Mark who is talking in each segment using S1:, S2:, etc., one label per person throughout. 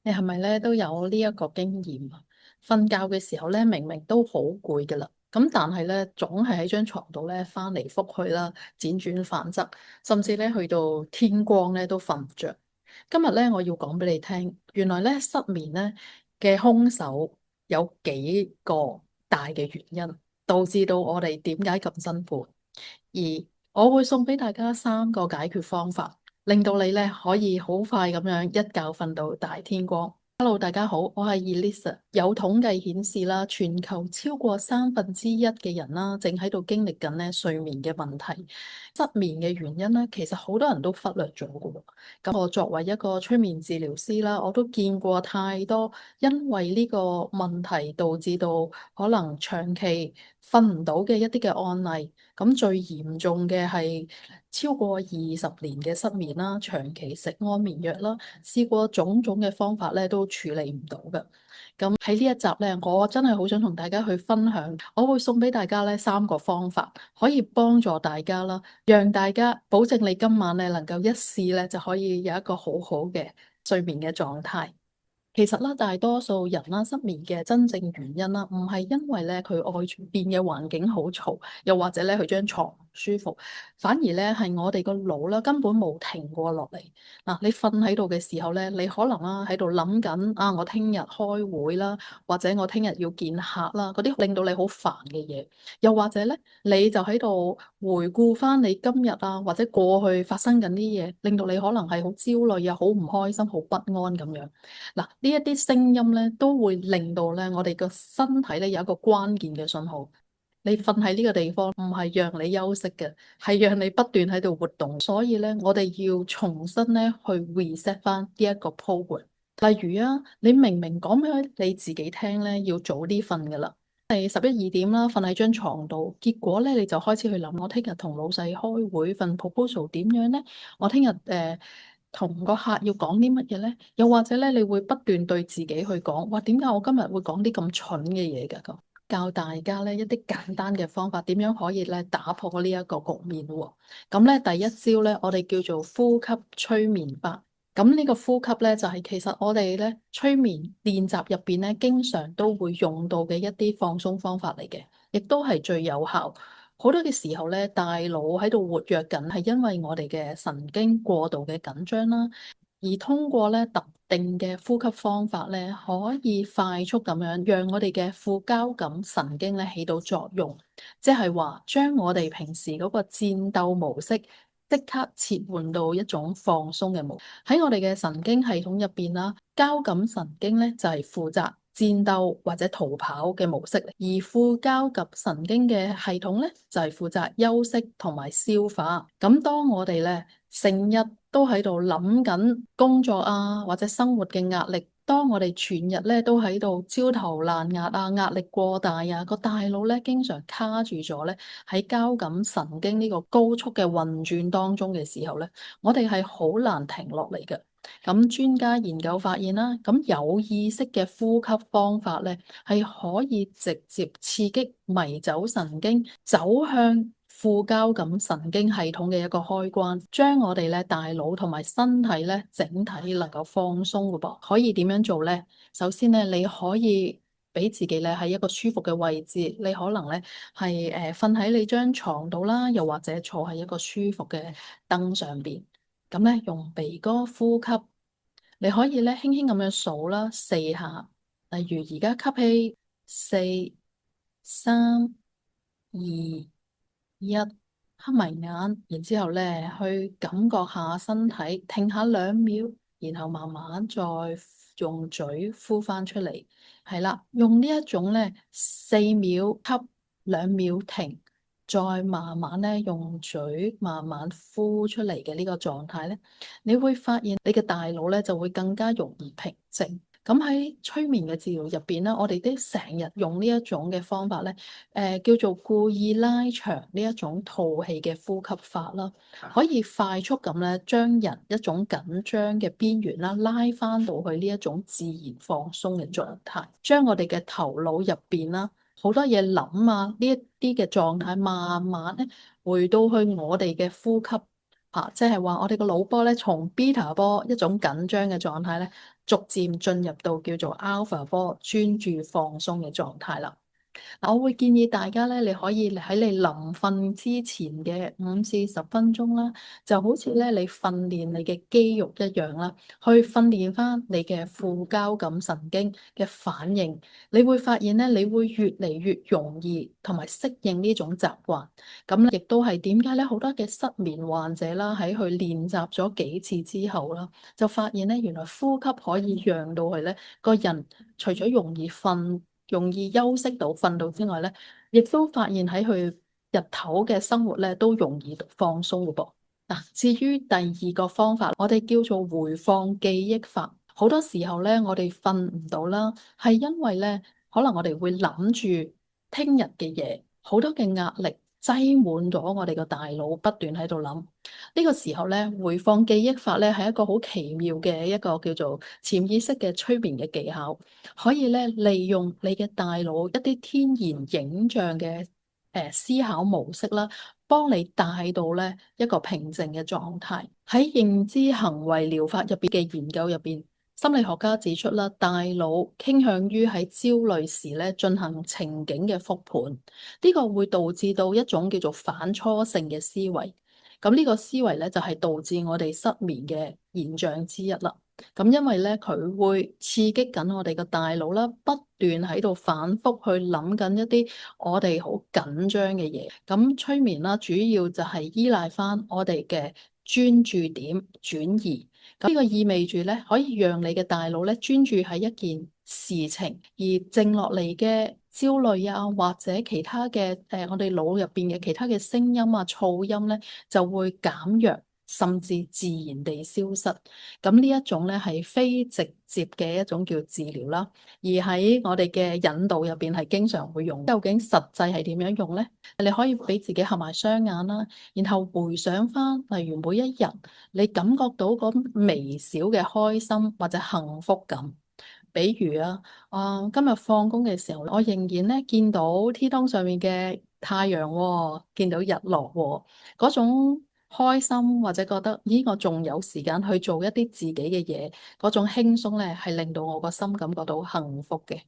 S1: 你係咪咧都有呢一個經驗啊？瞓覺嘅時候咧，明明都好攰噶啦，咁但係咧，總係喺張床度咧翻嚟覆去啦，輾轉反側，甚至咧去到天光咧都瞓唔着。今日咧，我要講俾你聽，原來咧失眠咧嘅兇手有幾個大嘅原因，導致到我哋點解咁辛苦。而我會送俾大家三個解決方法，令到你咧可以好快咁樣一覺瞓到大天光。Hello，大家好，我係 Elisa。有統計顯示啦，全球超過1/3嘅人啦，正喺度經歷緊咧睡眠嘅問題。失眠嘅原因咧，其實好多人都忽略咗嘅喎。咁我作為一個催眠治療師啦，我都見過太多因為呢個問題導致到可能長期瞓唔到嘅一啲嘅案例。咁最嚴重嘅係超過20年嘅失眠啦，長期食安眠藥啦，試過種種嘅方法咧都處理唔到嘅。咁喺呢一集咧，我真係好想同大家去分享，我會送俾大家咧3個方法，可以幫助大家啦，讓大家保證你今晚咧能夠一試咧就可以有一個好好嘅睡眠嘅狀態。其實啦，大多數人啦失眠嘅真正原因啦，唔係因為咧佢外邊嘅環境好嘈，又或者咧佢張床唔舒服，反而咧係我哋個腦啦根本冇停過落嚟。嗱，你瞓喺度嘅時候咧，你可能啦喺度諗緊啊，我聽日開會啦，或者我聽日要見客啦，嗰啲令到你好煩嘅嘢，又或者咧你就喺度回顧翻你今日啊，或者過去發生緊啲嘢，令到你可能係好焦慮啊，好唔開心，好不安咁樣。嗱，呢一啲聲音咧，都會令到咧我哋個身體咧有一個關鍵嘅信號。你瞓喺呢個地方，唔係讓你休息嘅，係讓你不斷喺度活動。所以咧，我哋要重新咧去 reset 翻呢一個 program。例如啊，你明明講俾你自己聽咧，要早啲瞓噶啦，係11、2點啦，瞓喺張床度，結果咧你就開始去諗，我聽日同老細開會份 proposal 點樣咧？我聽日同個客要講啲乜嘢咧？又或者咧，你會不斷對自己去講，哇，點解我今日會講啲咁蠢嘅嘢㗎？咁教大家咧一啲簡單嘅方法，點樣可以咧打破呢一個局面喎？咁咧第一招咧，我哋叫做呼吸催眠法。咁呢個呼吸咧，就係其實我哋咧催眠練習入邊咧，經常都會用到嘅一啲放鬆方法嚟嘅，亦都係最有效。好多嘅時候咧，大腦喺度活躍緊，係因為我哋嘅神經過度嘅緊張啦。而通過咧特定嘅呼吸方法咧，可以快速咁樣讓我哋嘅副交感神經咧起到作用，即係話將我哋平時嗰個戰鬥模式即刻切換到一種放鬆嘅模式。喺我哋嘅神經系統入邊啦，交感神經咧就係負責戰鬥或者逃跑嘅模式，而副交感神經嘅系統咧就係負責休息同埋消化。咁當我哋咧成日都喺度諗緊工作啊或者生活嘅壓力，當我哋全日咧都喺度焦頭爛額啊，壓力過大啊，個大腦咧經常卡住咗咧喺交感神經呢個高速嘅運轉當中嘅時候咧，我哋係好難停落嚟嘅。咁專家研究發現啦，咁有意識嘅呼吸方法咧，係可以直接刺激迷走神經，走向副交感神經系統嘅一個開關，將我哋咧大腦同埋身體咧整體能夠放鬆嘅噃。可以點樣做咧？首先咧，你可以俾自己咧喺一個舒服嘅位置，你可能咧係瞓喺你張床度啦，又或者坐喺一個舒服嘅凳上邊。咁咧，用鼻哥呼吸，你可以咧輕輕咁樣數啦4下，例如而家吸氣4、3、2、1，黑埋眼，然之後咧去感覺下身體，停下2秒，然後慢慢再用嘴呼翻出嚟。係啦，用呢一種咧4秒吸2秒停。再慢慢咧用嘴慢慢呼出嚟嘅呢個狀態咧，你會發現你嘅大腦咧就會更加容易平靜。咁喺催眠嘅治療入邊咧，我哋都成日用呢一種嘅方法咧，叫做故意拉長呢一種吐氣嘅呼吸法啦，可以快速咁咧將人一種緊張嘅邊緣啦拉翻到去呢一種自然放鬆嘅狀態，將我哋嘅頭腦入邊啦。好多嘢諗啊，呢一啲嘅狀態慢慢咧回到去我哋嘅呼吸，即係話我哋個腦波咧，從 beta 波一種緊張嘅狀態咧，逐漸進入到叫做 alpha 波專注放鬆嘅狀態啦。我會建議大家咧，你可以喺你臨瞓之前嘅5至10分鐘啦，就好似咧你訓練你嘅肌肉一樣啦，去訓練翻你嘅副交感神經嘅反應。你會發現咧，你會越嚟越容易同埋適應呢種習慣。咁亦都係點解咧？好多嘅失眠患者啦，喺佢練習咗幾次之後啦，就發現咧，原來呼吸可以讓到佢咧個人除咗容易瞓，容易休息到瞓到之外咧，亦都發現喺佢日頭嘅生活咧都容易放鬆嘅噃。嗱，至於第二個方法，我哋叫做回放記憶法。好多時候咧，我哋瞓唔到啦，係因為咧，可能我哋會諗住聽日嘅嘢，好多嘅壓力擠滿咗我哋個大腦，不斷喺度諗。呢個時候咧，回放記憶法咧係一個好奇妙嘅一個叫做潛意識嘅催眠嘅技巧，可以咧利用你嘅大腦一啲天然影像嘅思考模式啦，幫你帶到咧一個平靜嘅狀態。喺認知行為療法入邊嘅研究入邊，心理學家指出啦，大腦傾向於喺焦慮時咧進行情景嘅復盤，呢個會導致到一種叫做反芻性嘅思維。咁呢個思維咧就係導致我哋失眠嘅現象之一啦。咁因為咧佢會刺激緊我哋個大腦啦，不斷喺度反覆去諗緊一啲我哋好緊張嘅嘢。咁催眠啦，主要就係依賴翻我哋嘅專注點轉移。咁呢個意味住咧，可以讓你嘅大腦咧專注喺一件事情，而靜落嚟嘅焦慮啊，或者其他嘅我哋腦入邊嘅其他嘅聲音啊、噪音咧，就會減弱，甚至自然地消失。咁呢一種咧係非直接嘅一種叫治療啦，而喺我哋嘅引導入邊係經常會用。究竟實際係點樣用咧？你可以俾自己合埋雙眼啦，然後回想翻，例如每一日你感覺到嗰微小嘅開心或者幸福感。比如今日放工嘅時候，我仍然咧見到天空上面嘅太陽喎，見到日落喎，嗰種開心或者覺得，咦，我仲有時間去做一啲自己嘅嘢，嗰種輕鬆咧係令到我個心感覺到幸福嘅。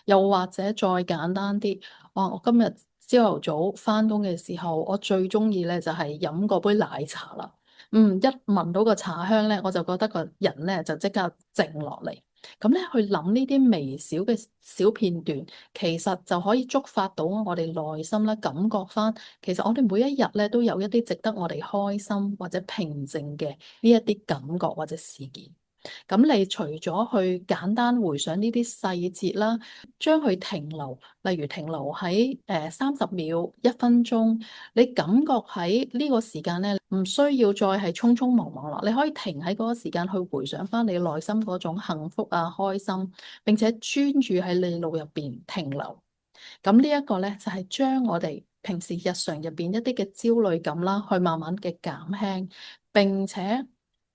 S1: 又或者再簡單啲，我今日朝頭早翻工嘅時候，我最中意咧就係飲嗰杯奶茶啦。一聞到個茶香咧，我就覺得個人咧就即刻靜落嚟。咁咧去諗呢啲微小嘅小片段，其實就可以觸發到我哋內心咧，感覺翻其實我哋每一日咧都有一啲值得我哋開心或者平靜嘅呢一啲感覺或者事件。咁你除咗去簡單回想呢啲細節啦，將佢停留，例如停留喺30秒、1分鐘，你感覺喺呢個時間咧，唔需要再係匆匆忙忙啦，你可以停喺嗰個時間去回想翻你內心嗰種幸福啊、開心，並且專注喺你腦入邊停留。咁呢一個咧就係將我哋平時日常入邊一啲嘅焦慮感啦，去慢慢嘅減輕，並且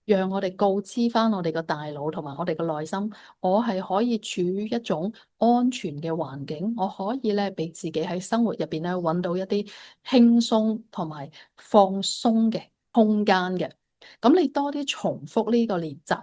S1: 讓我哋告知翻我哋個大腦同埋我哋個內心，我係可以處於一種安全嘅環境，我可以咧俾自己喺生活入邊咧揾到一啲輕鬆同埋放鬆嘅空間嘅。咁你多啲重複呢個練習，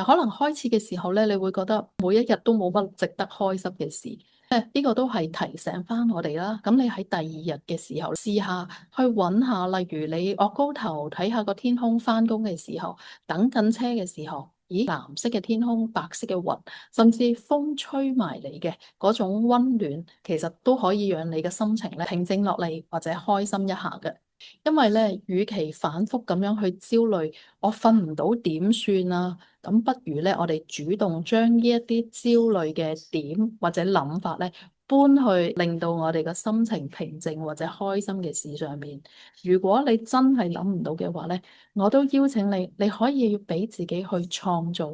S1: 可能開始嘅時候咧，你會覺得每一日都冇乜值得開心嘅事。呢個都係提醒翻我哋啦。咁你喺第二日嘅時候，試下去揾下，例如你岳高頭睇下個天空，翻工嘅時候，等緊車嘅時候，咦，藍色嘅天空，白色嘅雲，甚至風吹埋嚟嘅嗰種溫暖，其實都可以讓你嘅心情咧平靜落嚟，或者開心一下嘅。因為咧，與其反覆咁樣去焦慮，我瞓唔到點算啊？咁不如咧，我哋主動將呢一啲焦慮嘅點或者諗法咧，搬去令到我哋個心情平靜或者開心嘅事上面。如果你真係諗唔到嘅話咧，我都邀請你，你可以俾自己去創造。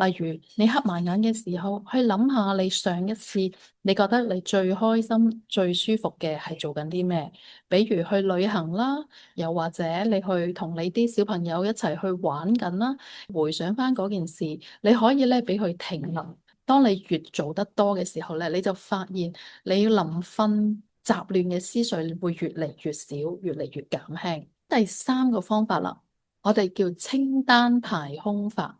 S1: 例如你黑埋眼嘅時候，去諗下你上一次你覺得你最開心、最舒服嘅係做緊啲咩？比如去旅行啦，又或者你去同你啲小朋友一齊去玩緊啦，回想翻嗰件事，你可以咧俾佢停留。當你越做得多嘅時候咧，你就發現你臨瞓雜亂嘅思緒會越嚟越少，越嚟越減輕。第三個方法啦。我哋叫清單排空法。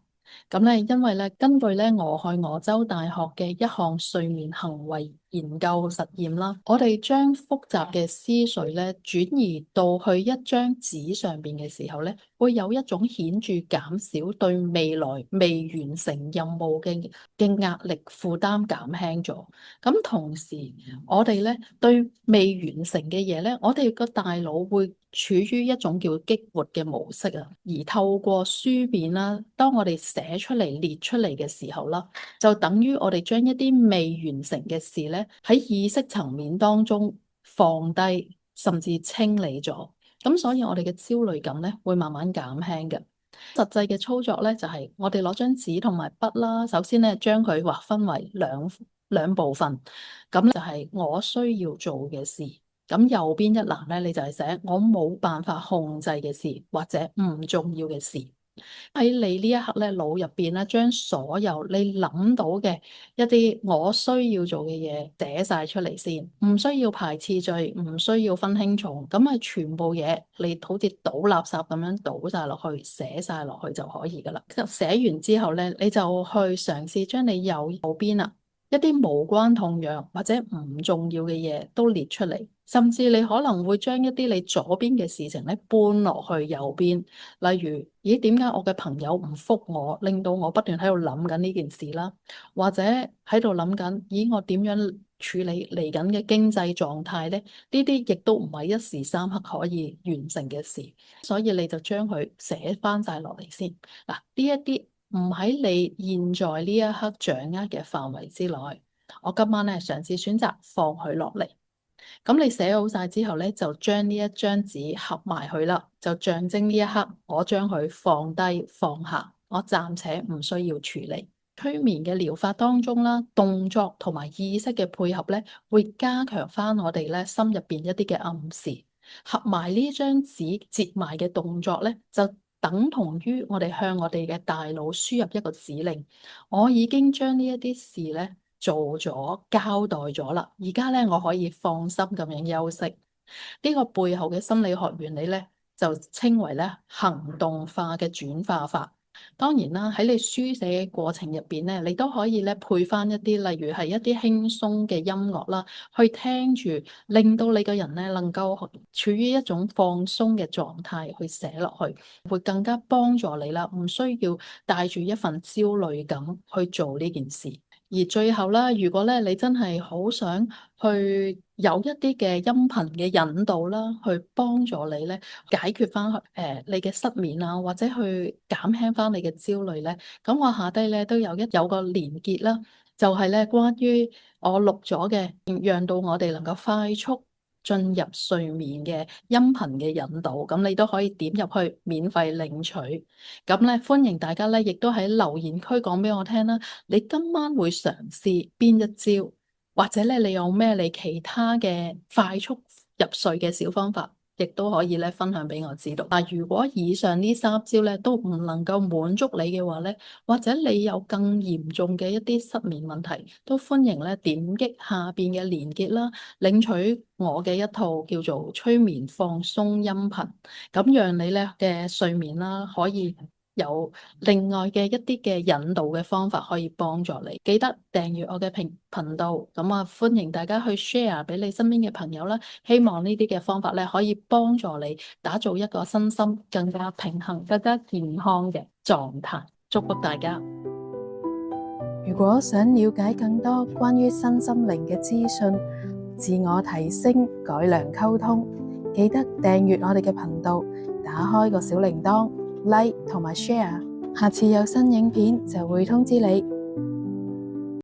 S1: 咁咧，因為咧，根據咧俄亥俄州大學嘅一項睡眠行為研究實驗啦，我哋將複雜嘅思緒咧轉移到去一張紙上邊嘅時候咧，會有一種顯著減少對未來未完成任務嘅壓力負擔減輕咗。咁同時，我哋咧對未完成嘅嘢咧，我哋個大腦會處於一種叫激活嘅模式啊，而透過書面啦，當我哋寫出嚟列出嚟嘅時候啦，就等於我哋將一啲未完成嘅事咧喺意識層面當中放低，甚至清理咗。咁所以我哋嘅焦慮感咧會慢慢減輕嘅。實際嘅操作咧就係我哋攞張紙同埋筆啦，首先咧將佢劃分為兩部分，咁就係我需要做嘅事。咁右邊一欄咧，你就係寫我冇辦法控制嘅事或者唔重要嘅事。喺你呢一刻咧，腦入邊咧，將所有你諗到嘅一啲我需要做嘅嘢寫晒出嚟先，唔需要排次序，唔需要分輕重，咁啊全部嘢你好似倒垃圾咁樣倒晒落去，寫晒落去就可以噶啦。寫完之後咧，你就去嘗試將你右邊啊一啲無關痛癢或者唔重要嘅嘢都列出嚟，甚至你可能會將一啲你左邊嘅事情咧搬落去右邊，例如，咦，點解我嘅朋友唔覆我，令到我不斷喺度諗緊呢件事啦，或者喺度諗緊，咦，我點樣處理嚟緊嘅經濟狀態咧？呢啲亦都唔係一時三刻可以完成嘅事，所以你就將佢寫翻晒落嚟先。嗱，呢一啲唔喺你現在呢一刻掌握嘅範圍之內，我今晚咧嘗試選擇放佢落嚟。咁你寫好晒之後咧，就將呢一張紙合埋佢啦，就象徵呢一刻我將佢放低放下，我暫且唔需要處理。催眠嘅療法當中啦，動作同埋意識嘅配合咧，會加強翻我哋咧心入邊一啲嘅暗示。合埋呢張紙折埋嘅動作咧，就等同於我哋向我哋嘅大腦輸入一個指令，我已經將呢一啲事咧做咗交代咗啦，而家咧我可以放心咁樣休息。呢個背後嘅心理學原理咧，就稱為咧行動化嘅轉化法。當然啦，喺你書寫嘅過程入邊咧，你都可以咧配翻一啲，例如係一啲輕鬆嘅音樂啦，去聽住，令到你個人咧能夠處於一種放鬆嘅狀態去寫落去，會更加幫助你啦，唔需要帶住一份焦慮感去做呢件事。而最後啦，如果咧你真係好想去有一啲嘅音頻嘅引導啦，去幫助你咧解決翻你嘅失眠啊，或者去減輕翻你嘅焦慮咧，咁我下低咧都有個連結啦，就係咧關於我錄咗嘅，讓到我哋能夠快速進入睡眠嘅音頻嘅引導，咁你都可以點入去免費領取。咁咧歡迎大家咧，亦都喺留言區講俾我聽啦，你今晚會嘗試邊一招，或者咧你有咩你其他嘅快速入睡嘅小方法，亦都可以咧分享俾我知道。嗱，如果以上呢三招咧都唔能夠滿足你嘅話咧，或者你有更嚴重嘅一啲失眠問題，都歡迎咧點擊下邊嘅連結啦，領取我嘅一套叫做催眠放鬆音頻，咁讓你咧嘅睡眠啦可以有另外嘅一啲嘅引導嘅方法可以幫助你。記得訂閱我嘅頻道，咁啊歡迎大家去 share 俾你身邊嘅朋友啦。希望呢啲嘅方法咧可以幫助你打造一個身心更加平衡、更加健康嘅狀態。祝福大家！
S2: 如果想了解更多關於身心靈嘅資訊、自我提升、改良溝通，記得訂閱我哋嘅頻道，打開個小鈴鐺，like 同埋 share，下次有新影片就會通知你。